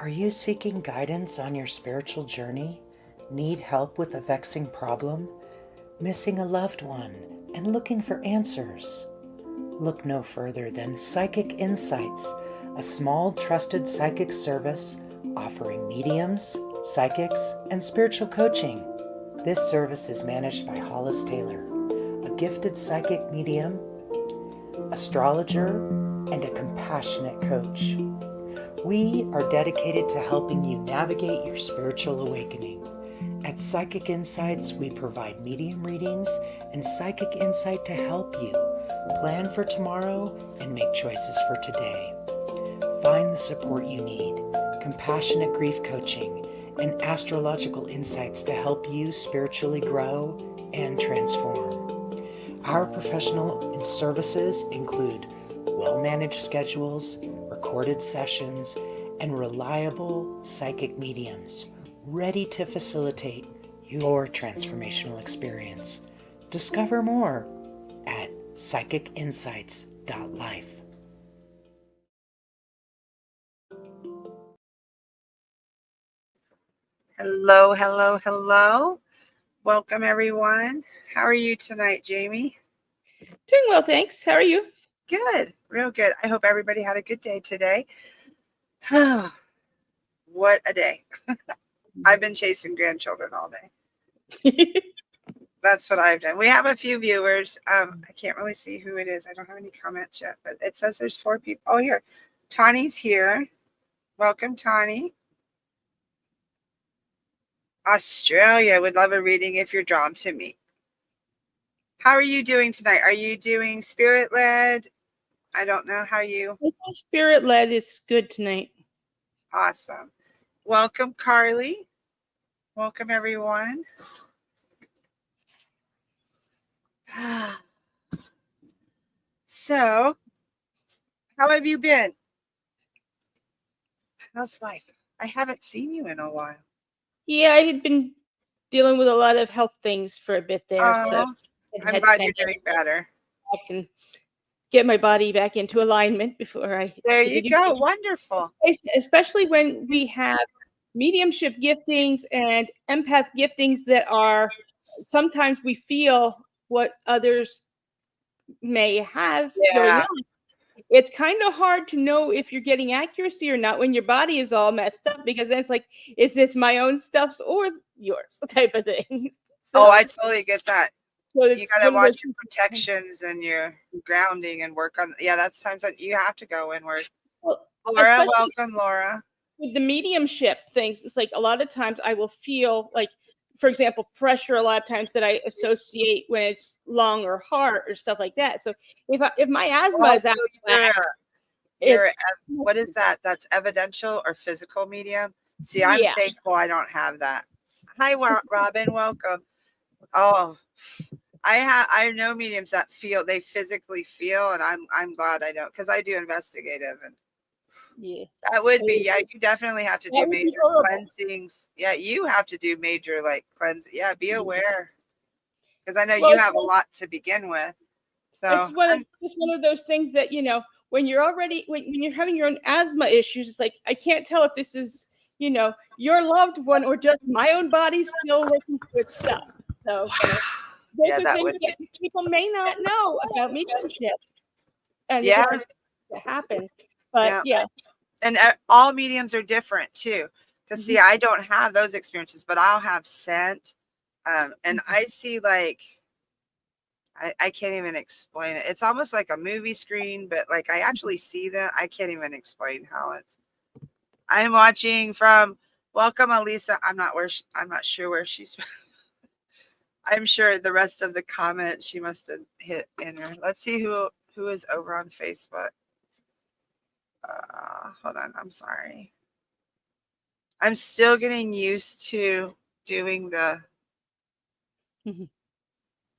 Are you seeking guidance on your spiritual journey? Need help with a vexing problem? Missing a loved one and looking for answers? Look no further than Psychic Insights, a small trusted psychic service offering mediums, psychics, and spiritual coaching. This service is managed by Hollis Taylor, a gifted psychic medium, astrologer, and a compassionate coach. We are dedicated to helping you navigate your spiritual awakening. At Psychic Insights, we provide medium readings and psychic insight to help you plan for tomorrow and make choices for today. Find the support you need, compassionate grief coaching, and astrological insights to help you spiritually grow and transform. Our professional services include well-managed schedules, recorded sessions, and reliable psychic mediums ready to facilitate your transformational experience. Discover more at psychicinsights.life. Hello, hello, hello. Welcome, everyone. How are you tonight, Jamie? Doing well, thanks. How are you? Good, real good. I hope everybody had a good day today. What a day. I've been chasing grandchildren all day. That's what I've done. We have a few viewers. I can't really see who it is. I don't have any comments yet, but it says there's 4 people. Oh, here. Tawny's here. Welcome, Tawny. Australia would love a reading if you're drawn to me. How are you doing tonight? Are you doing spirit-led? I don't know how you... Spirit-led is good tonight. Awesome. Welcome, Carly. Welcome, everyone. So, how have you been? How's life? I haven't seen you in a while. Yeah, I had been dealing with a lot of health things for a bit there. So I'm glad you're doing better. I can get my body back into alignment before I... There you go. Wonderful. Especially when we have mediumship giftings and empath giftings that are... Sometimes we feel what others may have going on. It's kind of hard to know if you're getting accuracy or not when your body is all messed up, because then it's like, is this my own stuff or yours type of thing? So, I totally get that. So you got to watch your protections and your grounding and work on. Yeah, that's times that you have to go inward. Well, Laura, welcome, Laura. With the mediumship things, it's like a lot of times I will feel like, for example, pressure a lot of times that I associate when it's lung or heart or stuff like that. So if my asthma is out, what is that? That's evidential or physical medium? See, I'm thankful I don't have that. Hi, Robin, welcome. Oh, I know mediums that they physically feel, and I'm glad I don't, because I do investigative, and that would be, you definitely have to do major cleansings. Yeah, you have to do major cleanse. Yeah, be aware, because I know you have a lot to begin with. So it's one of those things that, when you're having your own asthma issues, it's like, I can't tell if this is, your loved one or just my own body still working through its stuff. So those are things that people may not know about mediumship and the different things that happen. But and all mediums are different too, because see, I don't have those experiences, but I'll have scent, and I see I can't even explain it. It's almost like a movie screen, but I actually see that. I can't even explain how it's. I'm watching from welcome, Elisa. I'm not sure where she's. I'm sure the rest of the comments she must have hit enter. Let's see who is over on Facebook. Hold on. I'm sorry. I'm still getting used to doing the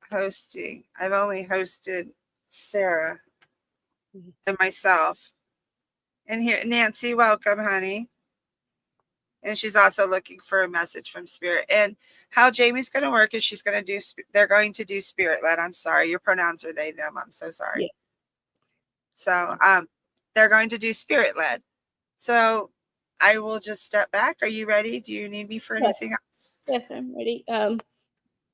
hosting. I've only hosted Sarah and myself. And here, Nancy, welcome, honey. And she's also looking for a message from Spirit. And how Jamie's going to work is they're going to do Spirit-led. I'm sorry. Your pronouns are they, them. I'm so sorry. Yeah. So, they're going to do Spirit-led. So, I will just step back. Are you ready? Do you need me for anything else? Yes, I'm ready.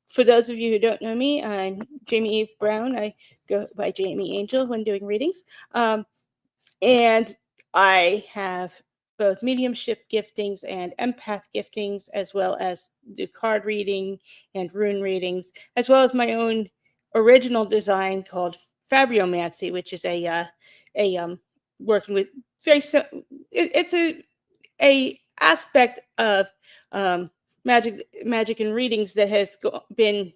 For those of you who don't know me, I'm Jamie Eve Brown. I go by Jamie Angel when doing readings. And I have both mediumship giftings and empath giftings, as well as do card reading and rune readings, as well as my own original design called Fabriomancy, which is a working with it's a aspect of magic and readings that has been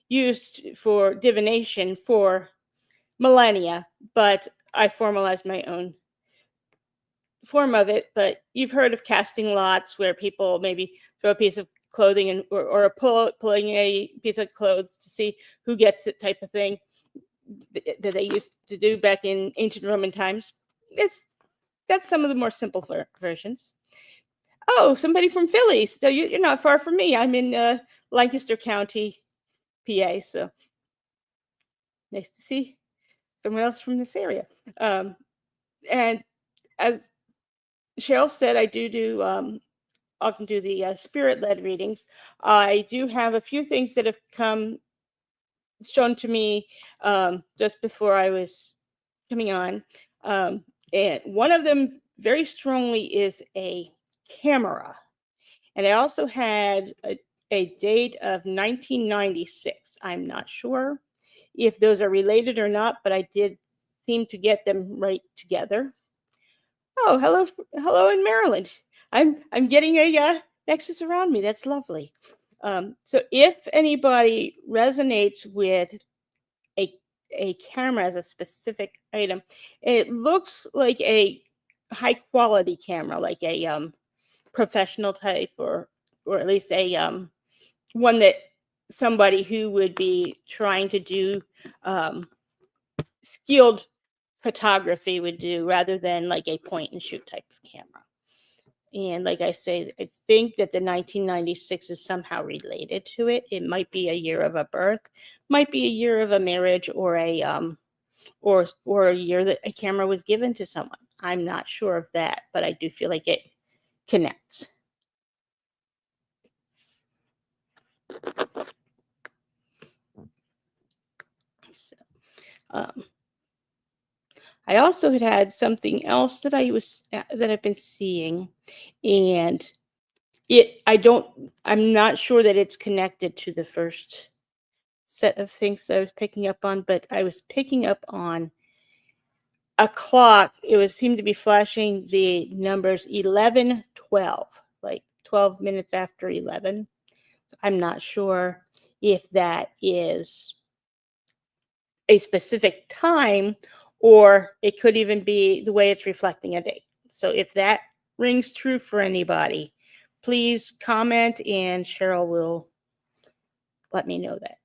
used for divination for millennia, but I formalized my own form of it. But you've heard of casting lots, where people maybe throw a piece of clothing and or pulling a piece of clothes to see who gets it, type of thing that they used to do back in ancient Roman times. That's some of the more simple versions. Oh, somebody from Philly. So you're not far from me. I'm in Lancaster County, PA. So nice to see someone else from this area. And as Cheryl said, I do often do the spirit-led readings. I do have a few things that have come shown to me just before I was coming on. And one of them very strongly is a camera. And I also had a date of 1996. I'm not sure if those are related or not, but I did seem to get them right together. Oh, hello in Maryland. I'm getting a nexus around me. That's lovely. So if anybody resonates with a a camera as a specific item, it looks like a high quality camera, like a professional type, or at least a one that somebody who would be trying to do skilled photography would do, rather than like a point and shoot type of camera. And like I say, I think that the 1996 is somehow related to it. It might be a year of a birth, might be a year of a marriage, or a or a year that a camera was given to someone. I'm not sure of that, but I do feel like it connects. So, I also had something else that I've been seeing, and I'm not sure that it's connected to the first set of things that I was picking up on, but I was picking up on a clock. It was seemed to be flashing the numbers 11:12, like 12 minutes after 11. I'm not sure if that is a specific time, or it could even be the way it's reflecting a date. So if that rings true for anybody, please comment and Cheryl will let me know that.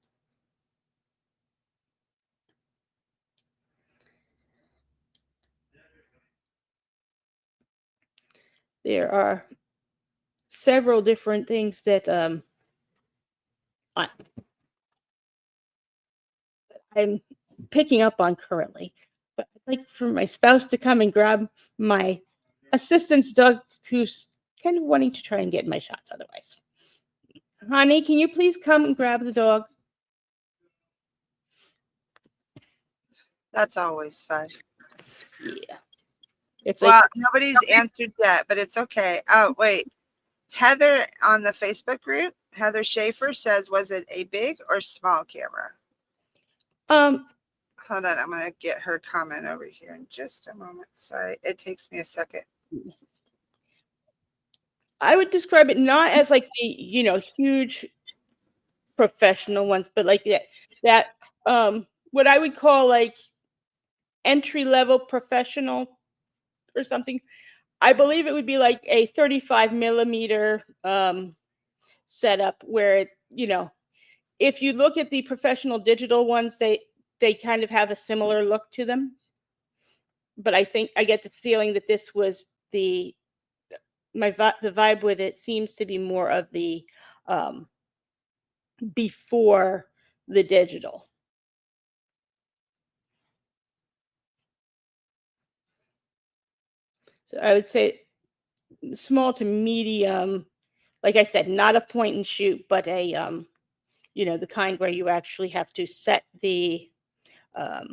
There are several different things that I'm picking up on currently, but I'd like for my spouse to come and grab my assistant's dog, who's kind of wanting to try and get my shots otherwise. Honey, can you please come and grab the dog? That's always fun. Yeah. It's well, like nobody's answered yet, but it's okay. Oh, wait. Heather on the Facebook group, Heather Schaefer says, was it a big or small camera? Hold on, I'm gonna get her comment over here in just a moment. Sorry, it takes me a second. I would describe it not as like the huge professional ones, but like that what I would call like entry level professional or something. I believe it would be like a 35 millimeter setup, where it, if you look at the professional digital ones, they kind of have a similar look to them. But I think I get the feeling that this was the vibe with it seems to be more of the before the digital. So I would say small to medium, like I said, not a point and shoot, but a the kind where you actually have to set the I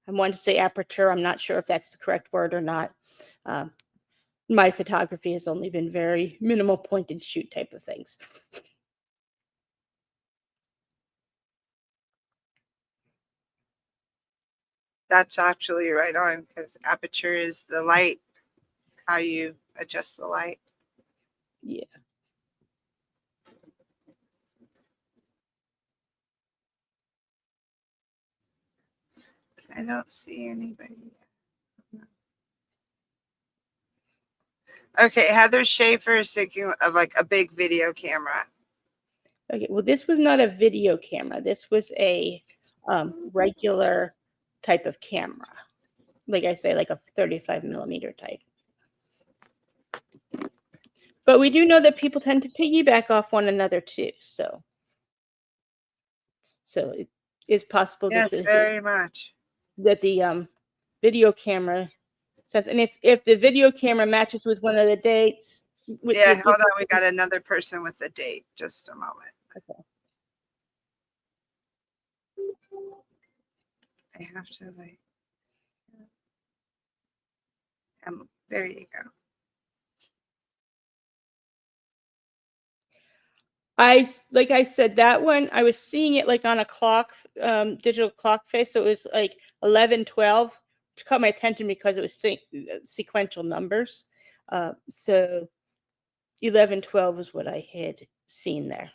want to say aperture. I'm not sure if that's the correct word or not. My photography has only been very minimal point and shoot type of things. That's actually right on, because aperture is the light, how you adjust the light. Yeah. I don't see anybody. Okay, Heather Schaefer is thinking of like a big video camera. Okay, well, this was not a video camera. This was a regular type of camera. Like I say, like a 35 millimeter type. But we do know that people tend to piggyback off one another too. So it is possible Yes, very much. That the video camera sense, and if the video camera matches with one of the dates. Hold on, we got another person with the date. Just a moment. Okay. I have to like. There you go. Like I said, that one, I was seeing it like on a clock, digital clock face. So it was like 11:12, which caught my attention because it was sequential numbers. So 11:12 was what I had seen there.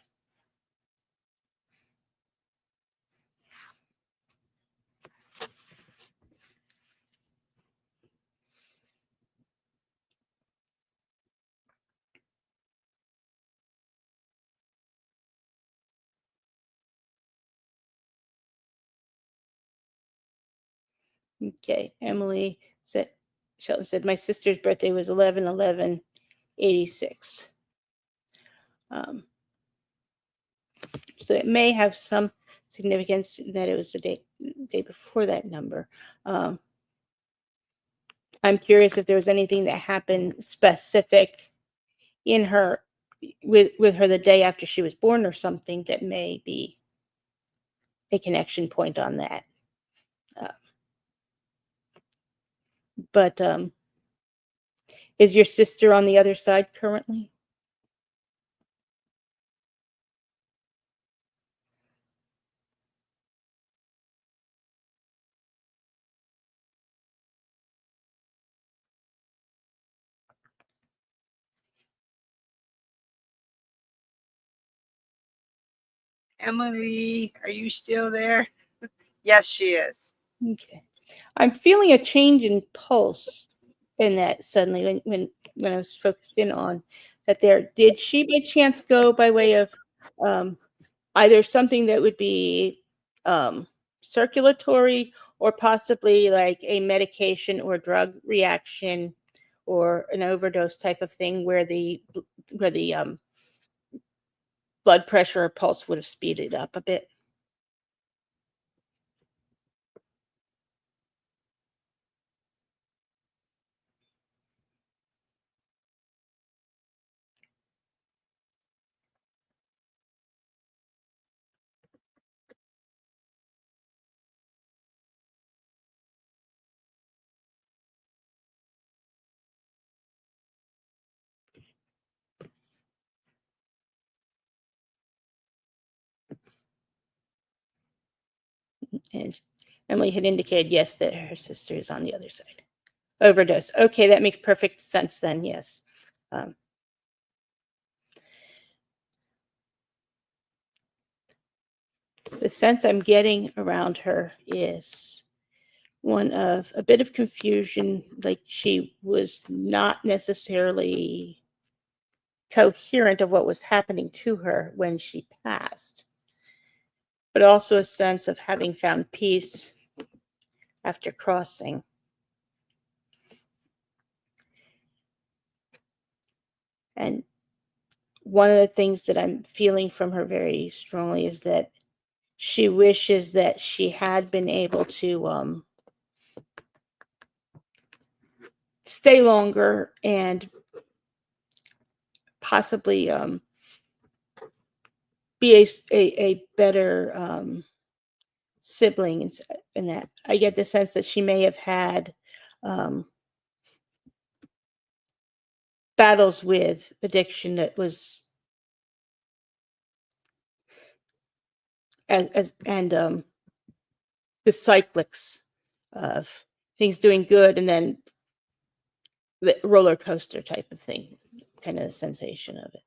Okay, Emily said, Shelton said, my sister's birthday was 11/11/86. So it may have some significance that it was the day before that number. I'm curious if there was anything that happened specific in her with her the day after she was born or something that may be a connection point on that. But is your sister on the other side currently? Emily, are you still there? Yes, she is. Okay. I'm feeling a change in pulse in that suddenly when I was focused in on that there. Did she by chance go by way of either something that would be circulatory or possibly like a medication or drug reaction or an overdose type of thing where the blood pressure or pulse would have speeded up a bit? And Emily had indicated, yes, that her sister is on the other side. Overdose. Okay, that makes perfect sense then, yes. The sense I'm getting around her is one of a bit of confusion, like she was not necessarily coherent of what was happening to her when she passed, but also a sense of having found peace after crossing. And one of the things that I'm feeling from her very strongly is that she wishes that she had been able to stay longer and possibly be a better sibling, in that I get the sense that she may have had battles with addiction that was and the cyclics of things doing good and then the roller coaster type of thing, kind of the sensation of it.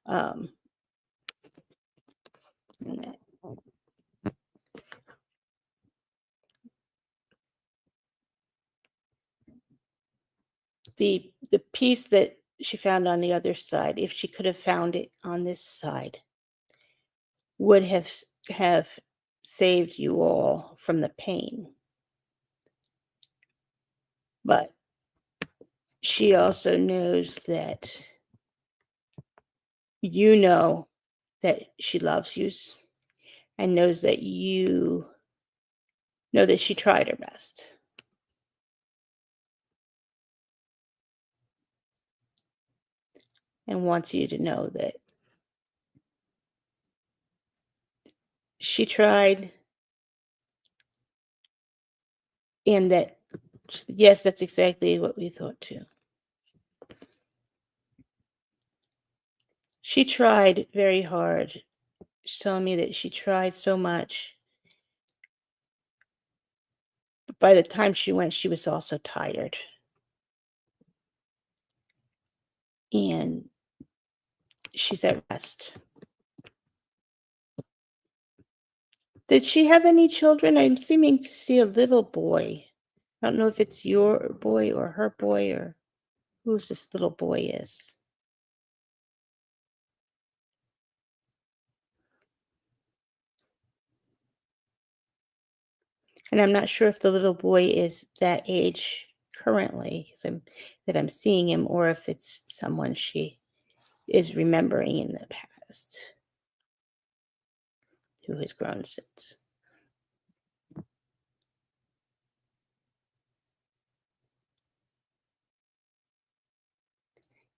And that. The piece that she found on the other side, if she could have found it on this side, would have saved you all from the pain. But she also knows that you know that she loves you and knows that you know that she tried her best. And wants you to know that she tried, and that, yes, that's exactly what we thought too. She tried very hard. She's telling me that she tried so much. But by the time she went, she was also tired. And she's at rest. Did she have any children? I'm seeming to see a little boy. I don't know if it's your boy or her boy or whose this little boy is. And I'm not sure if the little boy is that age currently that I'm seeing him, or if it's someone she is remembering in the past who has grown since.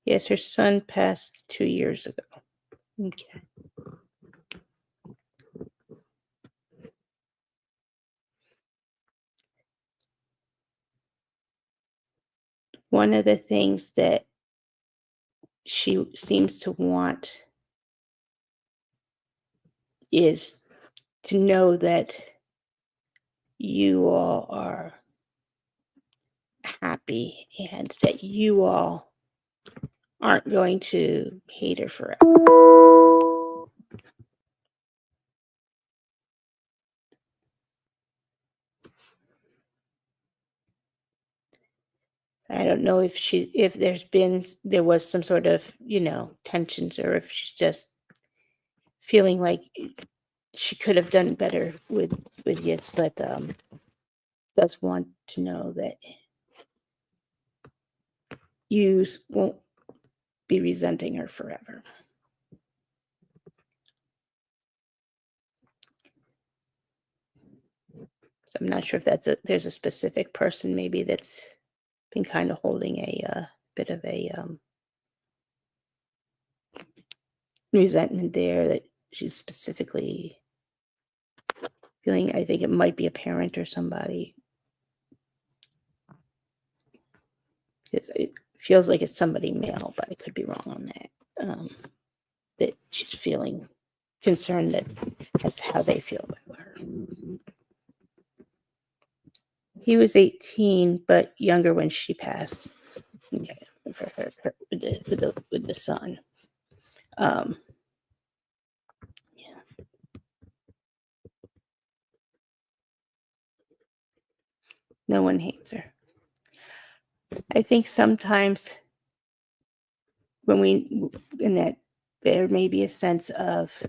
Yes, her son passed 2 years ago. Okay. One of the things that she seems to want is to know that you all are happy and that you all aren't going to hate her forever. I don't know if there was some sort of, tensions, or if she's just feeling like she could have done better with yes, but does want to know that you won't be resenting her forever. So I'm not sure if there's a specific person maybe that's been kind of holding a bit of a resentment there, that she's specifically feeling. I think it might be a parent or somebody. It feels like it's somebody male, but I could be wrong on that. That she's feeling concerned as to how they feel about her. He was 18, but younger when she passed. Okay, for her with the son. Yeah. No one hates her. I think sometimes there may be a sense of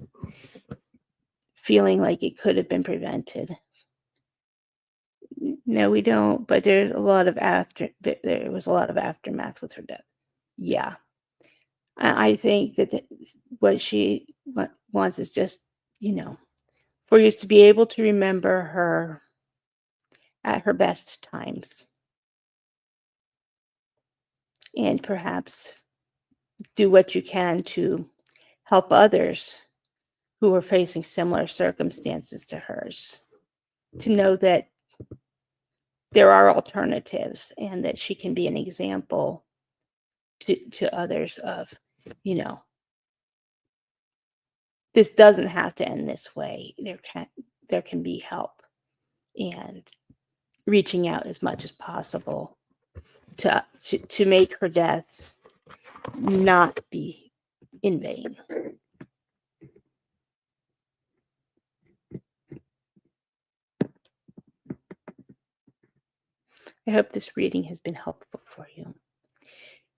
feeling like it could have been prevented. No, we don't, but there's a lot of there was a lot of aftermath with her death. Yeah. I think that what she wants is just, for you to be able to remember her at her best times. And perhaps do what you can to help others who are facing similar circumstances to hers, to know that there are alternatives and that she can be an example to others of, this doesn't have to end this way. There can be help, and reaching out as much as possible to make her death not be in vain. I hope this reading has been helpful for you.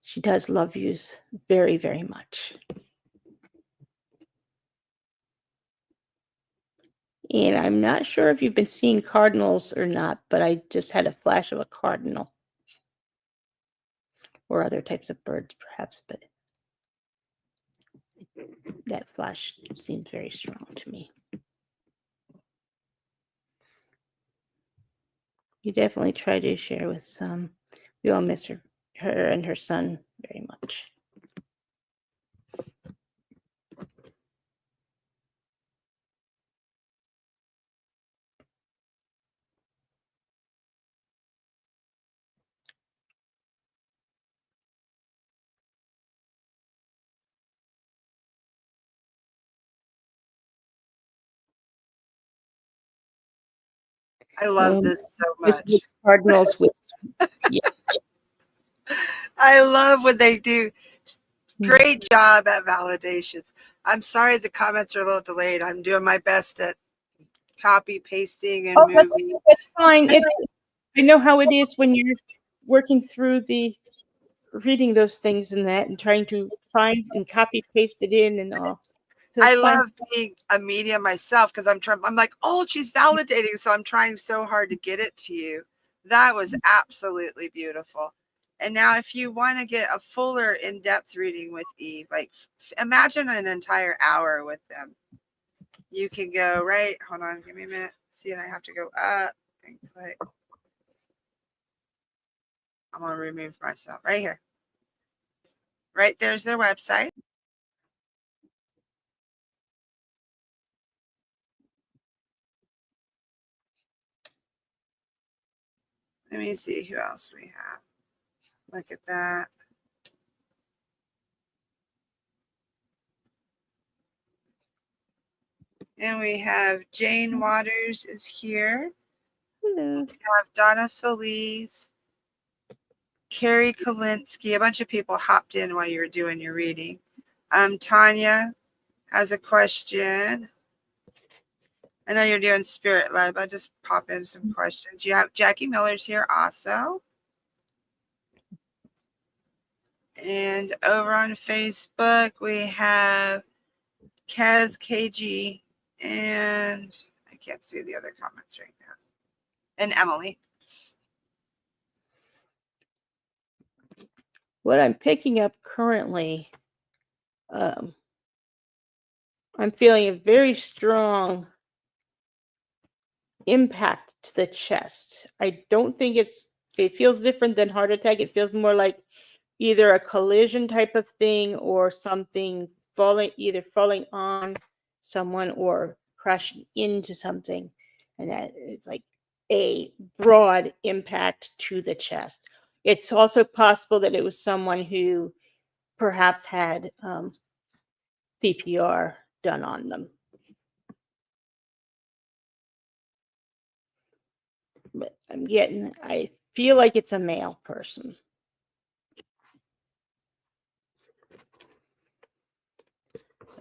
She does love you very, very much. And I'm not sure if you've been seeing cardinals or not, but I just had a flash of a cardinal. Or other types of birds, perhaps, but that flash seems very strong to me. You definitely try to share with some. We all miss her and her son very much. I love this so much. Cardinals with. Yeah. I love when they do. Great job at validations. I'm sorry the comments are a little delayed. I'm doing my best at copy pasting and moving. That's fine. I know how it is when you're working through reading those things and trying to find and copy paste it in and all. So I love being a medium myself because I'm like, oh, she's validating. So I'm trying so hard to get it to you. That was absolutely beautiful. And now if you want to get a fuller in-depth reading with Eve, like imagine an entire hour with them. You can go right. Hold on. Give me a minute. See, and I have to go up and click. I'm going to remove myself right here. Right there's their website. Let me see who else we have. Look at that. And we have Jane Waters is here. Hello. We have Donna Solis, Carrie Kalinsky. A bunch of people hopped in while you were doing your reading. Tanya has a question. I know you're doing spirit led, but just pop in some questions. You have Jackie Miller's here also. And over on Facebook, we have Kaz KG, and I can't see the other comments right now. And Emily. What I'm picking up currently, I'm feeling a very strong impact to the chest. I don't think it feels different than heart attack. It feels more like either a collision type of thing or something either falling on someone or crashing into something. And that it's like a broad impact to the chest. It's also possible that it was someone who perhaps had CPR done on them. But I feel like it's a male person.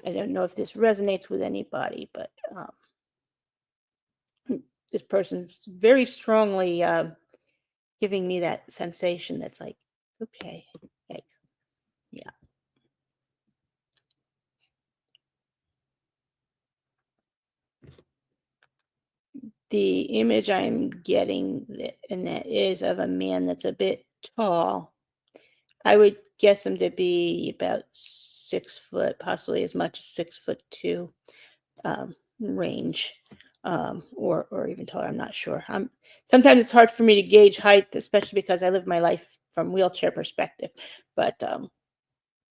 I don't know if this resonates with anybody, but this person's very strongly giving me that sensation that's like, okay, thanks. Yeah. The image I'm getting, and that is of a man that's a bit tall. I would guess him to be about 6 foot, possibly as much as 6'2" range, or even taller. I'm not sure. Sometimes it's hard for me to gauge height, especially because I live my life from wheelchair perspective. But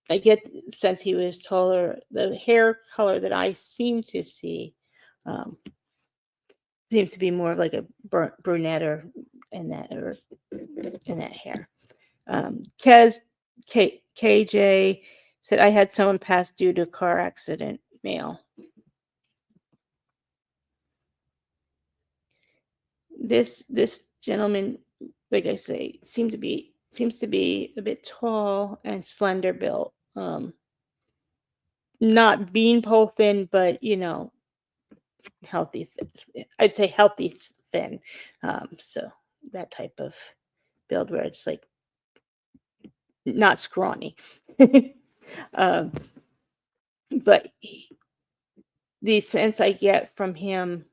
I get the sense he was taller. The hair color that I seem to see seems to be more of like a brunette or in that hair. KJ said, I had someone pass due to a car accident, male. This gentleman, like I say, seems to be a bit tall and slender built. Not beanpole thin, but healthy. I'd say healthy thin. So that type of build where it's like not scrawny. But the sense I get from him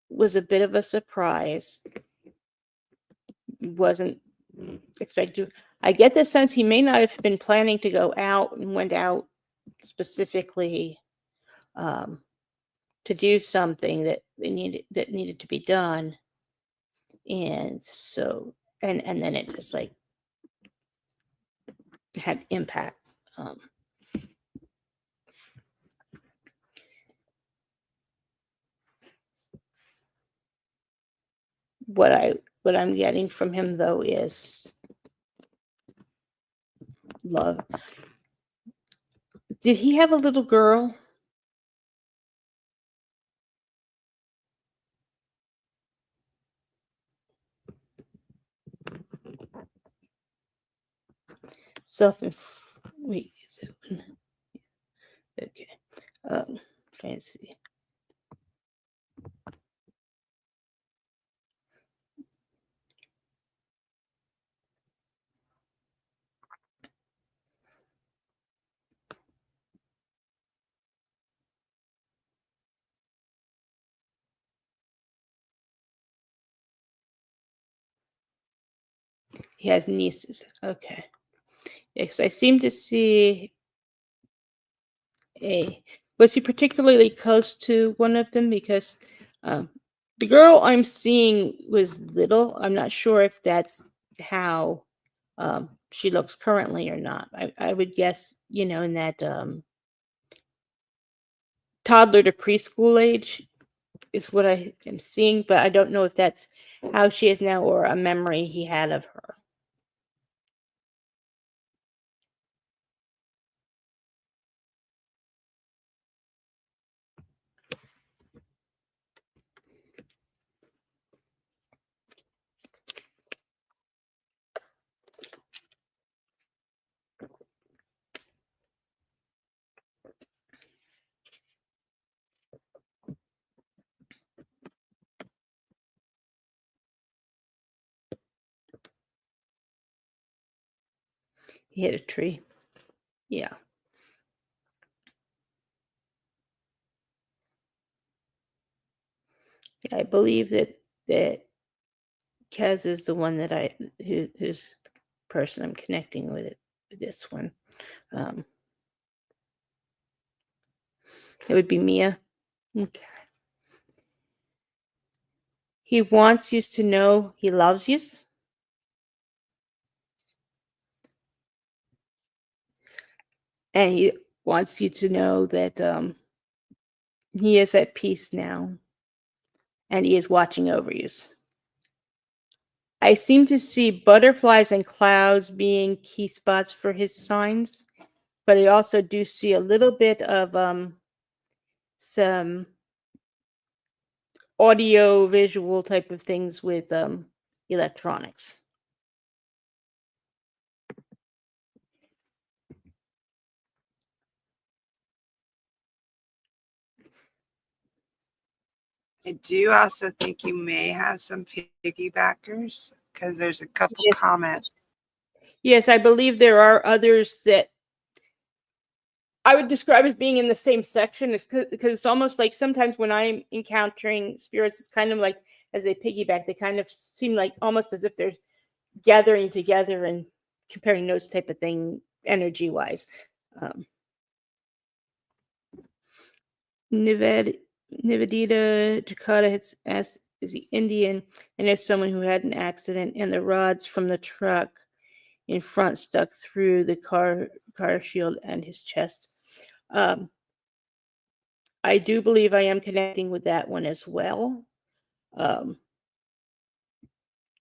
was a bit of a surprise. Wasn't expected to. I get the sense he may not have been planning to go out and went out specifically to do something that needed to be done, and so and then it just like had impact. What I'm getting from him though is love. Did he have a little girl? Wait, is it? Okay. Trying to see. He has nieces. Okay. Yeah, because I seem to see was he particularly close to one of them? Because the girl I'm seeing was little. I'm not sure if that's how she looks currently or not. I would guess, in that toddler to preschool age is what I am seeing, but I don't know if that's how she is now or a memory he had of her. He hit a tree. Yeah. I believe that Kaz is the one that who's person I'm connecting with this one. It would be Mia. Okay. He wants you to know he loves you. And he wants you to know that he is at peace now. And he is watching over you. I seem to see butterflies and clouds being key spots for his signs. But I also do see a little bit of some audio visual type of things with electronics. I do also think you may have some piggybackers because there's a couple comments. Yes, I believe there are others that I would describe as being in the same section. It's because it's almost like sometimes when I'm encountering spirits, it's kind of like as they piggyback, they kind of seem like almost as if they're gathering together and comparing notes type of thing energy-wise. Nivedita Jakarta has asked, is he Indian? And there's someone who had an accident and the rods from the truck in front stuck through the car shield and his chest. I do believe I am connecting with that one as well.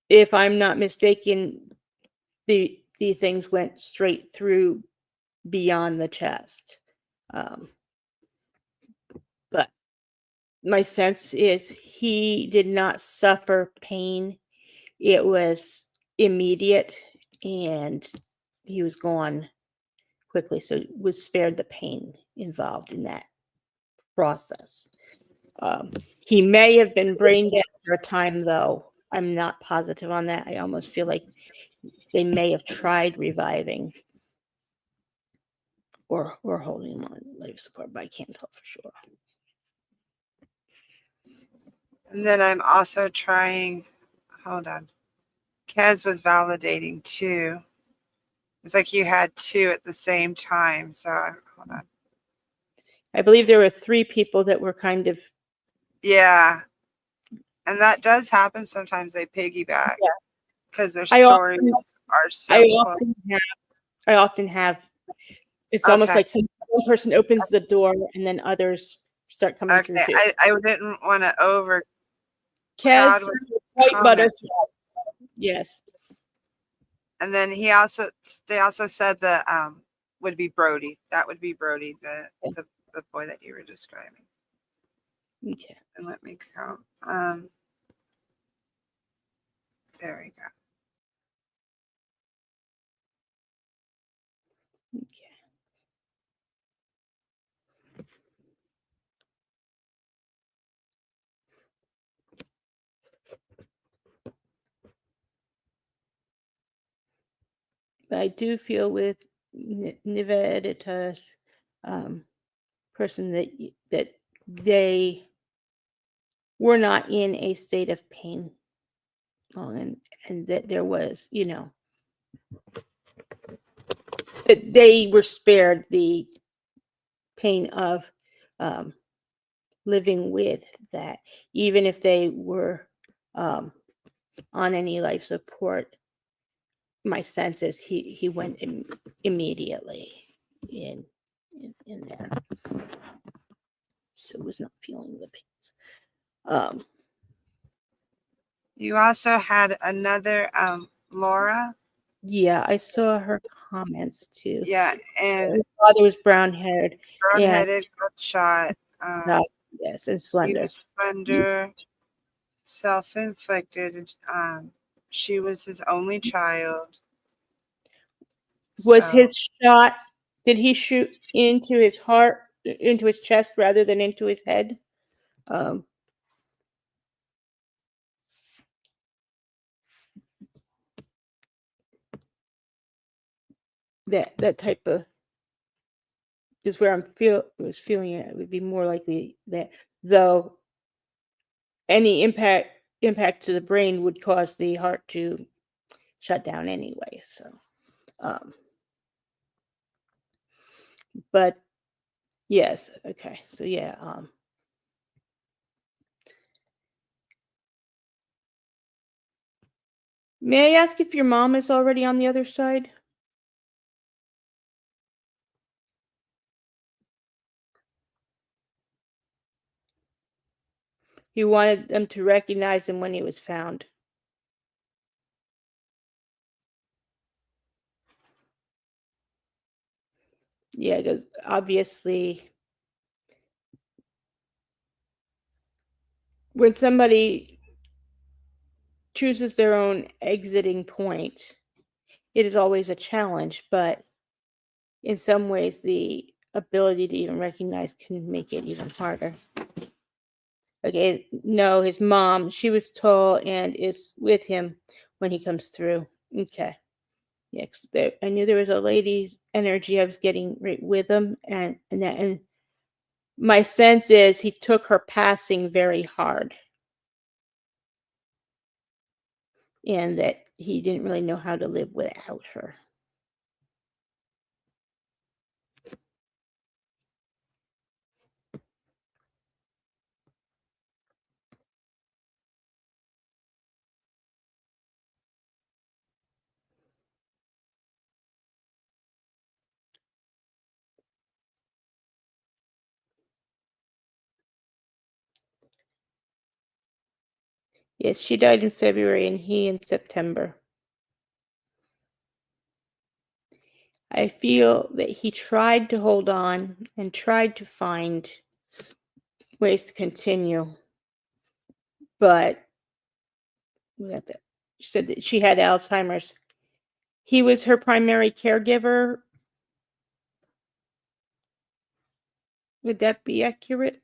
If I'm not mistaken, the things went straight through beyond the chest. But my sense is he did not suffer pain. It was immediate and he was gone quickly, so was spared the pain involved in that process. He may have been brain dead for a time, though. I'm not positive on that. I almost feel like they may have tried reviving or holding him on life support, but I can't tell for sure. And then I'm also trying, hold on. Kez was validating too. It's like you had two at the same time. So hold on. I believe there were 3 people that were kind of. Yeah. And that does happen. Sometimes they piggyback because their I stories are so I often have. It's almost like one person opens the door and then others start coming through too. I didn't want to over. Kez, white butterfly. Yes. And then they also said that would be Brody. That would be Brody, the boy that you were describing. Okay. And let me count. There we go. Okay. But I do feel with Niva Editas, person that they were not in a state of pain, and that there was, that they were spared the pain of living with that, even if they were on any life support. My sense is he went immediately in there, so was not feeling the pains. You also had another Laura. Yeah, I saw her comments too. Yeah, and her father was brown-haired, brown-headed, got shot. Yes, and slender. He was slender, self-inflicted. She was his only child. Was his shot? Did he shoot into his heart, into his chest, rather than into his head? That type of is where was feeling it would be more likely that, though any impact to the brain would cause the heart to shut down anyway. So, but yes, okay. So yeah, may I ask if your mom is already on the other side? He wanted them to recognize him when he was found. Yeah, because obviously when somebody chooses their own exiting point, it is always a challenge, but in some ways the ability to even recognize can make it even harder. Okay, no, his mom, she was tall and is with him when he comes through. Okay. Yeah, I knew there was a lady's energy I was getting right with him, and my sense is he took her passing very hard, and that he didn't really know how to live without her. Yes, she died in February and he in September. I feel that he tried to hold on and tried to find ways to continue, but she said that she had Alzheimer's. He was her primary caregiver. Would that be accurate?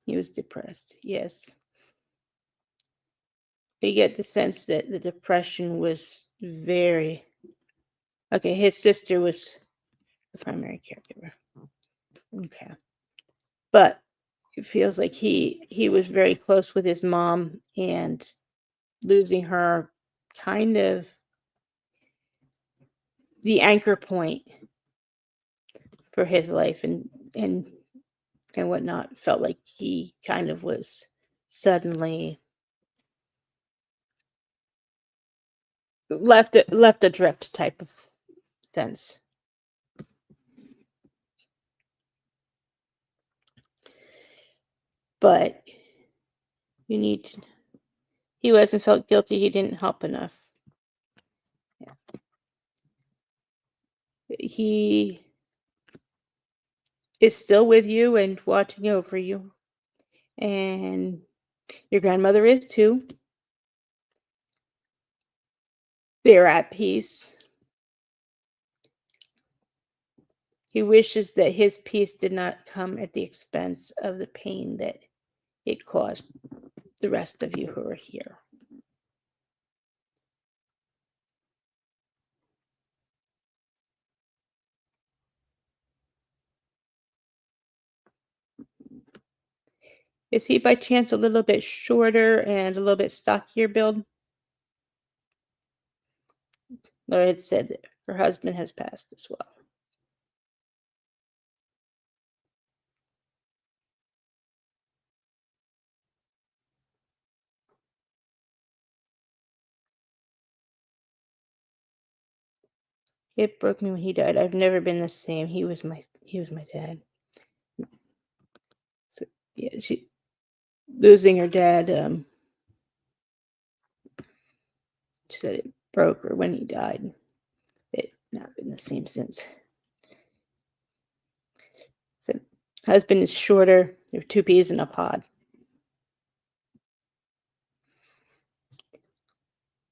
He was depressed, yes. I get the sense that the depression was very... Okay, his sister was the primary caregiver. Okay. But it feels like he was very close with his mom, and losing her kind of the anchor point for his life and whatnot. Felt like he kind of was suddenly left adrift type of sense. But you need to, he wasn't felt guilty. He didn't help enough. Yeah. He is still with you and watching over you. And your grandmother is too. They're at peace. He wishes that his peace did not come at the expense of the pain that it caused the rest of you who are here. Is he by chance a little bit shorter and a little bit stockier build? Laura had said that her husband has passed as well. It broke me when he died. I've never been the same. He was my dad. So yeah, she losing her dad, she said it broke her when he died. It's not been the same since. So husband is shorter. They're two peas in a pod.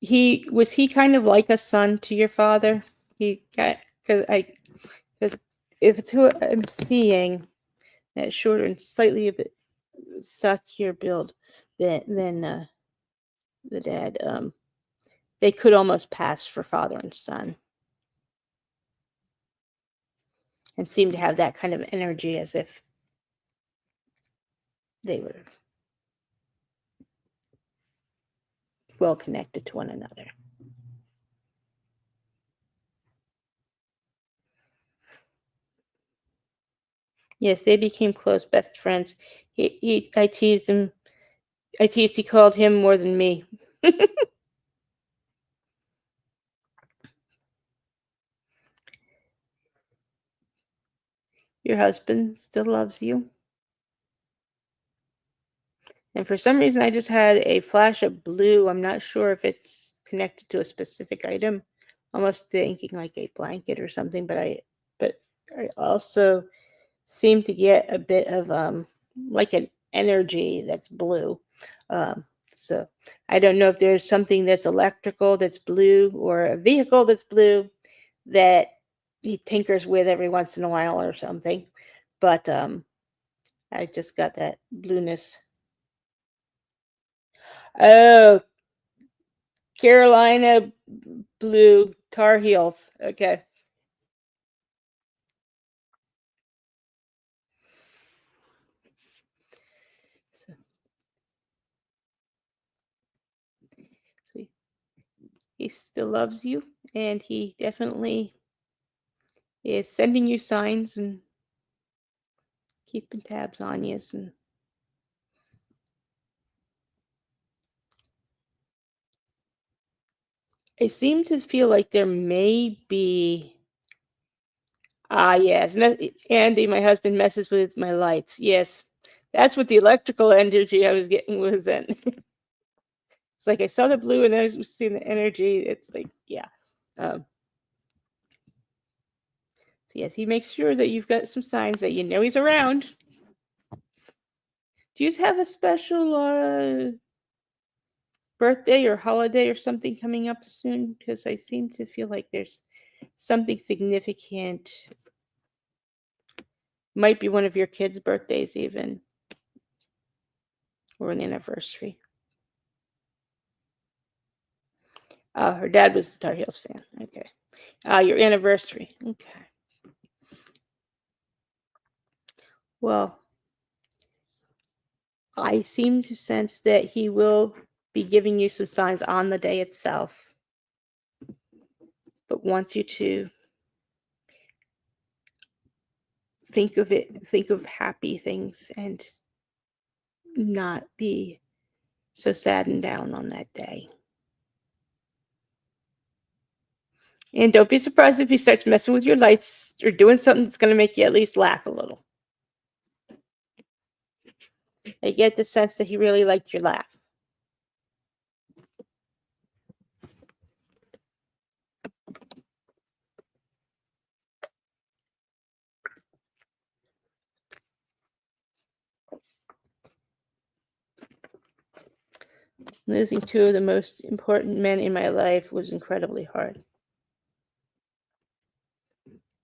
He kind of like a son to your father? He got because if it's who I'm seeing, that shorter and slightly a bit stockier build than the dad, they could almost pass for father and son, and seem to have that kind of energy as if they were well connected to one another. Yes, they became close best friends. I teased him. He called him more than me. Your husband still loves you. And for some reason, I just had a flash of blue. I'm not sure if it's connected to a specific item. Almost thinking like a blanket or something, but I also seem to get a bit of like an energy that's blue. So I don't know if there's something that's electrical that's blue, or a vehicle that's blue that he tinkers with every once in a while or something. But I just got that blueness. Oh, Carolina blue Tar Heels. Okay. So he still loves you, and he definitely is sending you signs and keeping tabs on you. And I seem to feel like there may be yes, Andy, my husband, messes with my lights. Yes, that's what the electrical energy I was getting was then. It's like I saw the blue and then I was seeing the energy. It's like, yeah. So yes, he makes sure that you've got some signs that you know he's around. Do you have a special birthday or holiday or something coming up soon? Because I seem to feel like there's something significant. Might be one of your kids' birthdays even, or an anniversary. Her dad was a Tar Heels fan. Okay. Your anniversary. Okay. Well, I seem to sense that he will be giving you some signs on the day itself, but wants you to think of happy things and not be so sad and down on that day. And don't be surprised if he starts messing with your lights or doing something that's going to make you at least laugh a little. I get the sense that he really liked your laugh. Losing two of the most important men in my life was incredibly hard.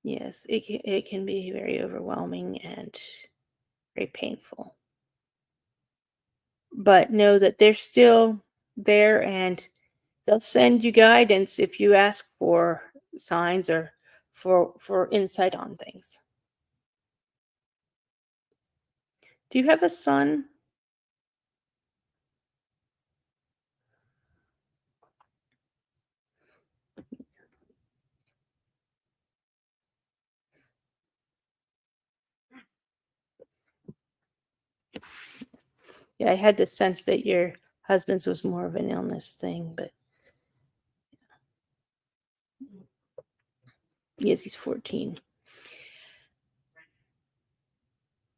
Yes, it can be very overwhelming and very painful. But know that they're still there and they'll send you guidance if you ask for signs or for insight on things. Do you have a son? Yeah, I had the sense that your husband's was more of an illness thing, but yes, he's 14.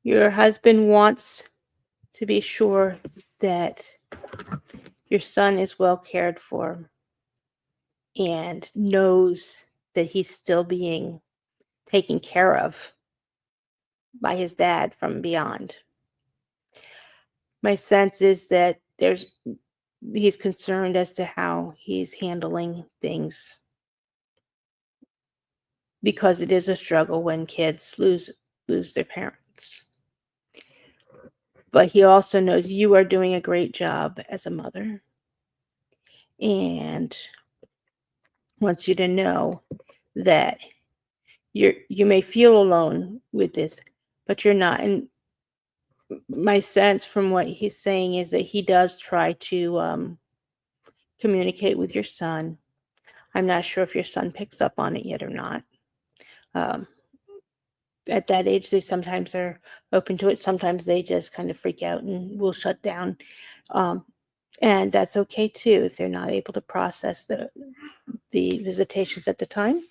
Your husband wants to be sure that your son is well cared for and knows that he's still being taken care of by his dad from beyond. My sense is that he's concerned as to how he's handling things because it is a struggle when kids lose their parents. But he also knows you are doing a great job as a mother and wants you to know that you may feel alone with this, but you're not. And my sense from what he's saying is that he does try to communicate with your son. I'm not sure if your son picks up on it yet or not. At that age, they sometimes are open to it. Sometimes they just kind of freak out and will shut down. And that's okay too if they're not able to process the visitations at the time.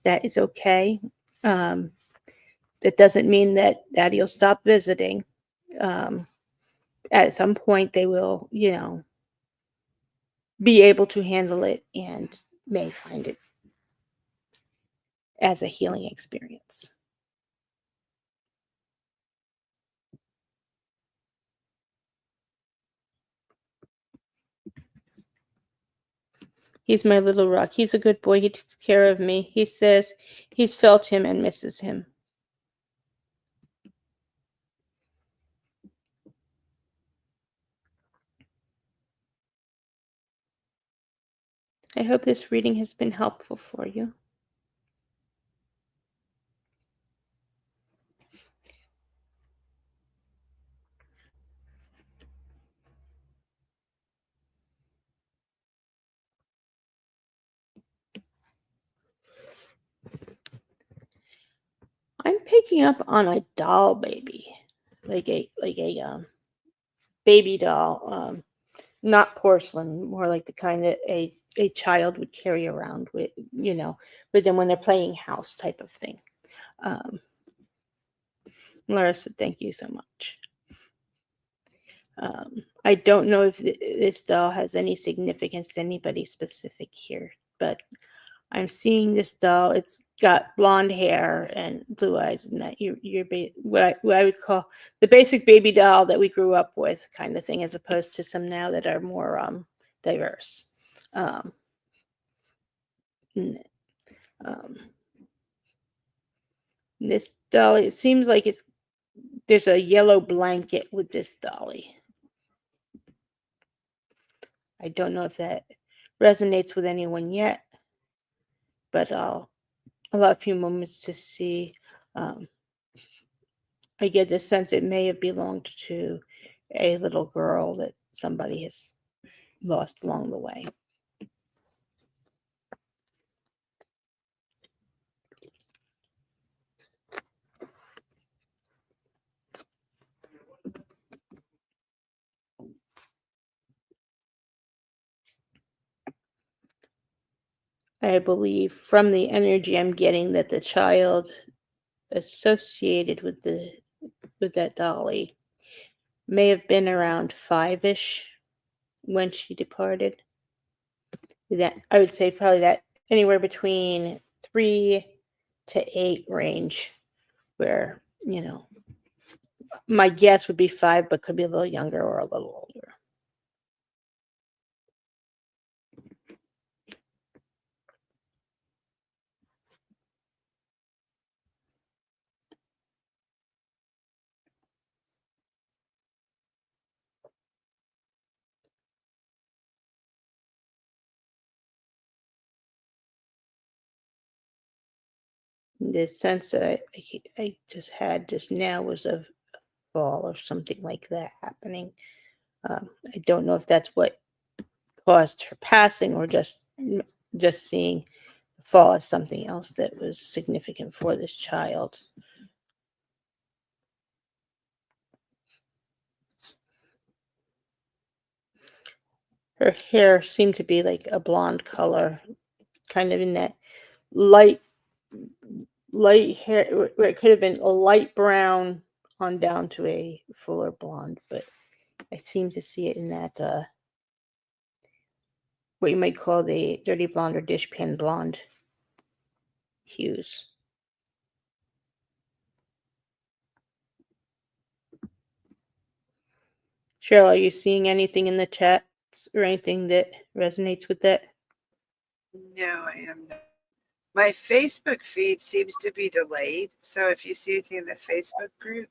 That is okay. That doesn't mean that Daddy will stop visiting. At some point, they will, be able to handle it and may find it as a healing experience. He's my little rock. He's a good boy. He takes care of me. He says he's felt him and misses him. I hope this reading has been helpful for you. I'm picking up on a doll baby, like a baby doll. not porcelain, more like the kind that a child would carry around with, but then when they're playing house type of thing. Um, Laura said, thank you so much. I don't know if this doll has any significance to anybody specific here, but I'm seeing this doll. It's got blonde hair and blue eyes, and that what I would call the basic baby doll that we grew up with, kind of thing, as opposed to some now that are more diverse. Um, um, this dolly, it seems like there's a yellow blanket with this dolly. I don't know if that resonates with anyone yet, but I'll allow a few moments to see. I get the sense it may have belonged to a little girl that somebody has lost along the way. I believe from the energy I'm getting that the child associated with that dolly may have been around 5-ish when she departed. That I would say probably that anywhere between 3 to 8 range, where my guess would be 5, but could be a little younger or a little older. The sense that I just had just now was a fall or something like that happening. I don't know if that's what caused her passing or just seeing the fall as something else that was significant for this child. Her hair seemed to be like a blonde color, kind of in that light hair, where it could have been a light brown on down to a fuller blonde, but I seem to see it in that what you might call the dirty blonde or dishpan blonde hues. Cheryl, are you seeing anything in the chats or anything that resonates with that? No, I am not. My Facebook feed seems to be delayed. So if you see anything in the Facebook group,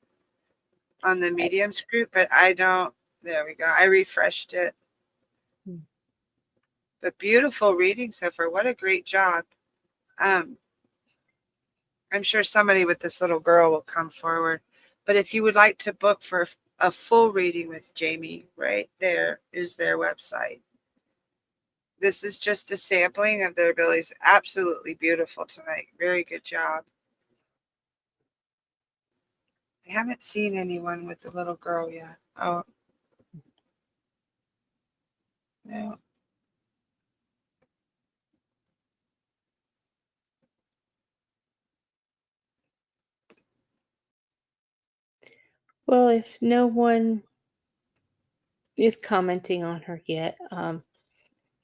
on the mediums group, but I don't, there we go. I refreshed it. But beautiful reading so far. What a great job. I'm sure somebody with this little girl will come forward. But if you would like to book for a full reading with Jamie, right there is their website. This is just a sampling of their abilities. Absolutely beautiful tonight. Very good job. I haven't seen anyone with the little girl yet. Oh, no. Well, if no one is commenting on her yet,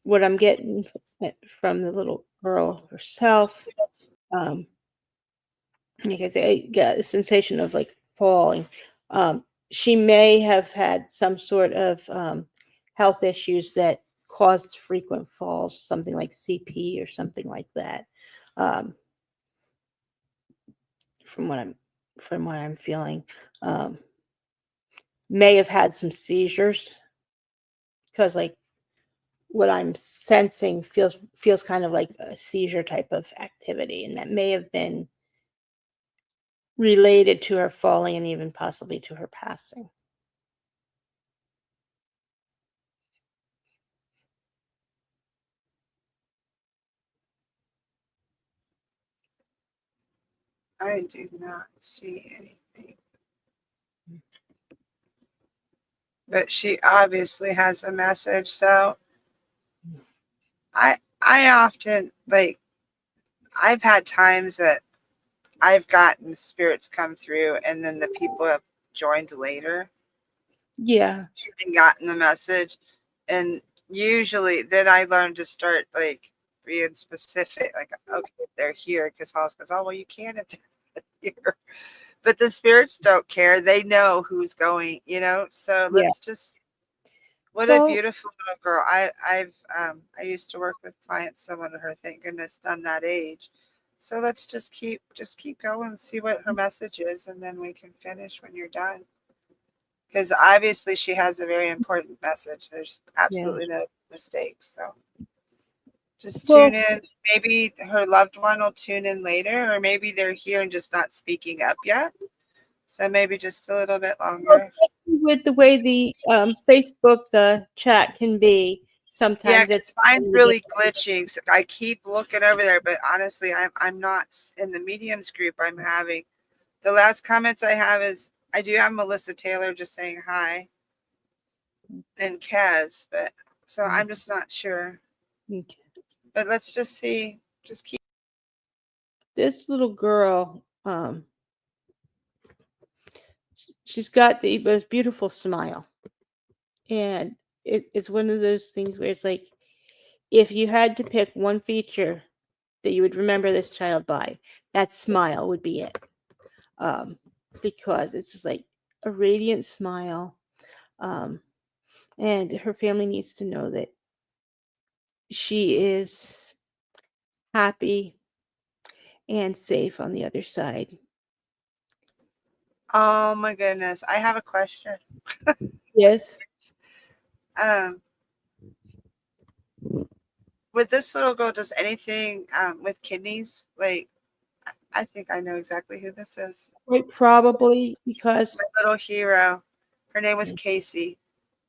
what I'm getting from the little girl herself, like I say, I get a sensation of like falling. She may have had some sort of health issues that caused frequent falls, something like CP or something like that. Um, from what I'm feeling, um, may have had some seizures because like what I'm sensing feels kind of like a seizure type of activity, and that may have been related to her falling and even possibly to her passing. I do not see anything. but she obviously has a message. So I often, like, I've had times that I've gotten spirits come through and then the people have joined later Yeah. and gotten the message. And usually then I learned to start like being specific, like, okay, they're here, because Hollis goes, oh, well, you can if they're here. But the spirits don't care. They know who's going, you know? So Yeah. let's just, what a Well, beautiful little girl. I used to work with clients similar to her, thank goodness, done that age. So let's just keep going and see what her message is, and then we can finish when you're done. Because obviously she has a very important message. There's yeah. absolutely no mistakes. So just Well, tune in. Maybe her loved one will tune in later, or maybe they're here and just not speaking up yet. So maybe just a little bit longer. especially with the way the Facebook chat can be, Yeah, sometimes because it's mine's really glitching. So I keep looking over there, but honestly, I'm not in the mediums group. I'm having the last comments I have is I do have Melissa Taylor just saying hi and Kaz, but so I'm just not sure. Okay. But let's just see. Just keep. This little girl, she's got the most beautiful smile, and it's one of those things where it's like, if you had to pick one feature that you would remember this child by, that smile would be it. Because it's just like a radiant smile. Um, and her family needs to know that she is happy and safe on the other side. Oh my goodness, I have a question. Yes. Um, with this little girl, does anything with kidneys? Like, I think I know exactly who this is. Quite probably because My little hero. Her name was Casey.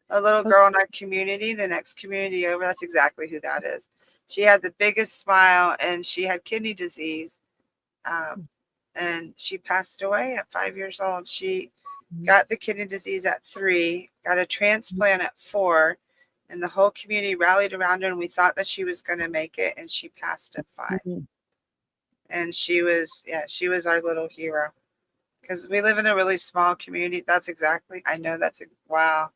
A little oh, girl in our community, the next community over. That's exactly who that is. She had the biggest smile, and she had kidney disease. And she passed away at 5 years old. She got the kidney disease at 3, got a transplant at 4, and the whole community rallied around her, and we thought that she was going to make it, and she passed at 5. And she was our little hero, because we live in a really small community. That's exactly, I know that's, wow,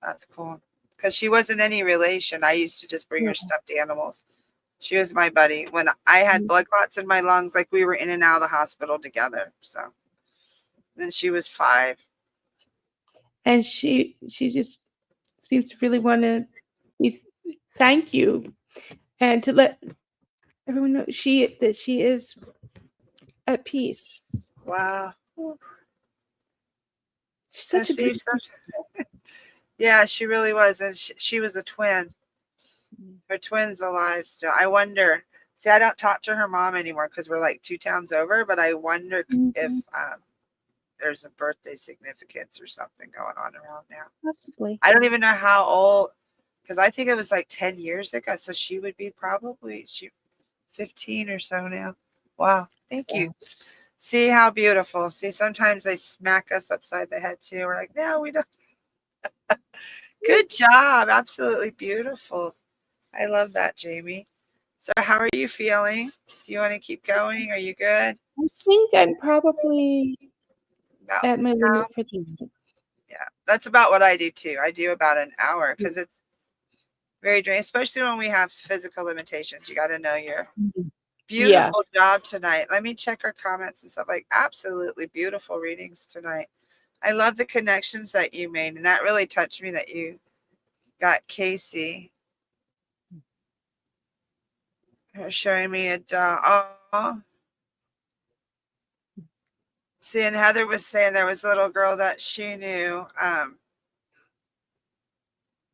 that's cool. Because she wasn't any relation. I used to just bring her stuffed animals. She was my buddy. When I had blood clots in my lungs, like, we were in and out of the hospital together. So then she was 5. and she just seems to really want to thank you and to let everyone know that she is at peace. Wow. She's So such a good. she's such, yeah, she really was. And she was a twin. Her twin's alive still. I wonder. See, I don't talk to her mom anymore because we're like 2 towns over, but I wonder if there's a birthday significance or something going on around now. Possibly. I don't even know how old, because I think it was like 10 years ago. So she would be probably 15 or so now. Wow. Thank you. See how beautiful. See, sometimes they smack us upside the head too. We're like, no, we don't. Good job. Absolutely beautiful. I love that, Jamie. So how are you feeling? Do you want to keep going? Are you good? I think I'm probably No. at my limit for the night. Yeah, that's about what I do too. I do about an hour because it's very draining, especially when we have physical limitations. You got to know your beautiful job tonight. Let me check our comments and stuff. Like, absolutely beautiful readings tonight. I love the connections that you made, and that really touched me that you got Casey. Her showing me a dog. Oh. See, and Heather was saying there was a little girl that she knew.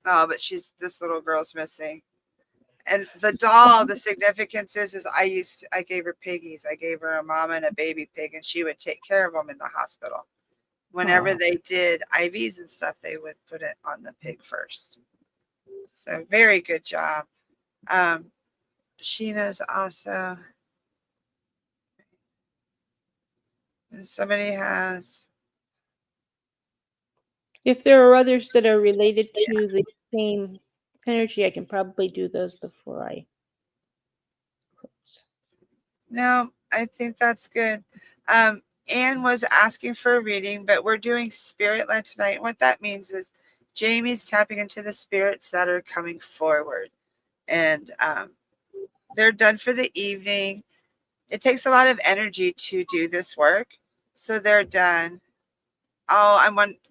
Oh, but this little girl's missing. And the doll, the significance is I gave her piggies. I gave her a mama and a baby pig, and she would take care of them in the hospital. Whenever they did IVs and stuff, they would put it on the pig first. So very good job. Sheena's also. And somebody has. If there are others that are related to the same energy, I can probably do those before I close. No, I think that's good. Anne was asking for a reading, but we're doing spirit led tonight. What that means is Jamie's tapping into the spirits that are coming forward, and they're done for the evening. It takes a lot of energy to do this work, so they're done. Oh,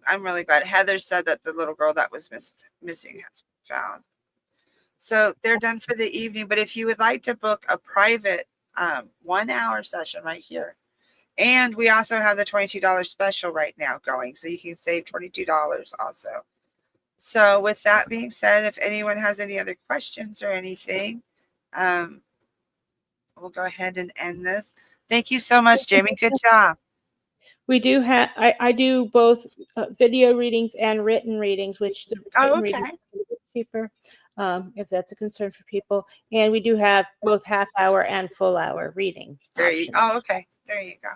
I'm really glad. Heather said that the little girl that was missing has been found. So they're done for the evening. But if you would like to book a private 1 hour session right here, and we also have the $22 special right now going, so you can save $22 also. So with that being said, if anyone has any other questions or anything, we'll go ahead and end this. Thank you so much, Jamie. Good job. We do have, I do both video readings and written readings, which the written readings are a bit cheaper, if that's a concern for people. And we do have both half-hour and full-hour reading options. Okay. There you go.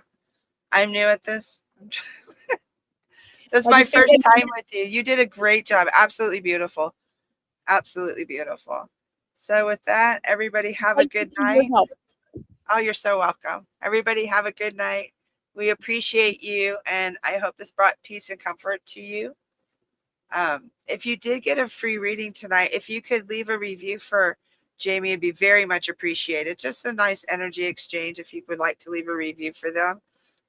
I'm new at this. This is my first time with you. You did a great job. Absolutely beautiful. Absolutely beautiful. So with that, everybody have a good night. Oh, you're so welcome. Everybody have a good night. We appreciate you, and I hope this brought peace and comfort to you. If you did get a free reading tonight, if you could leave a review for Jamie, it'd be very much appreciated. Just a nice energy exchange. If you would like to leave a review for them,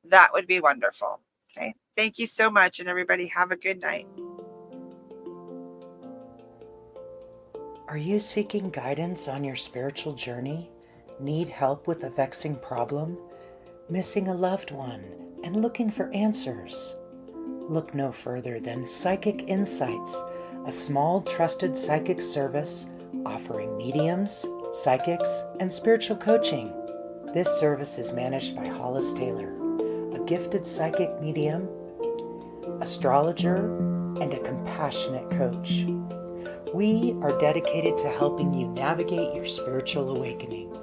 that would be wonderful. Okay. Thank you so much, and everybody have a good night. Are you seeking guidance on your spiritual journey? Need help with a vexing problem? Missing a loved one and looking for answers? Look no further than Psychic Insights, a small trusted psychic service offering mediums, psychics, and spiritual coaching. This service is managed by Hollis Taylor, a gifted psychic medium, astrologer, and a compassionate coach. We are dedicated to helping you navigate your spiritual awakening.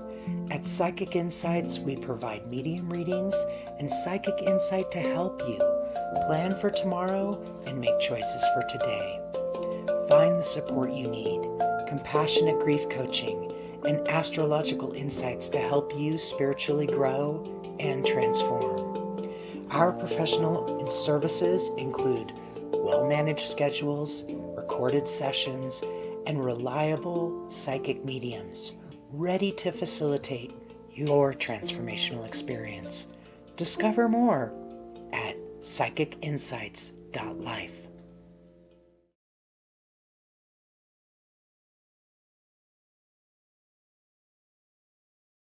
At Psychic Insights, we provide medium readings and psychic insight to help you plan for tomorrow and make choices for today. Find the support you need, compassionate grief coaching, and astrological insights to help you spiritually grow and transform. Our professional services include well-managed schedules, recorded sessions, and reliable psychic mediums ready to facilitate your transformational experience. Discover more at psychicinsights.life.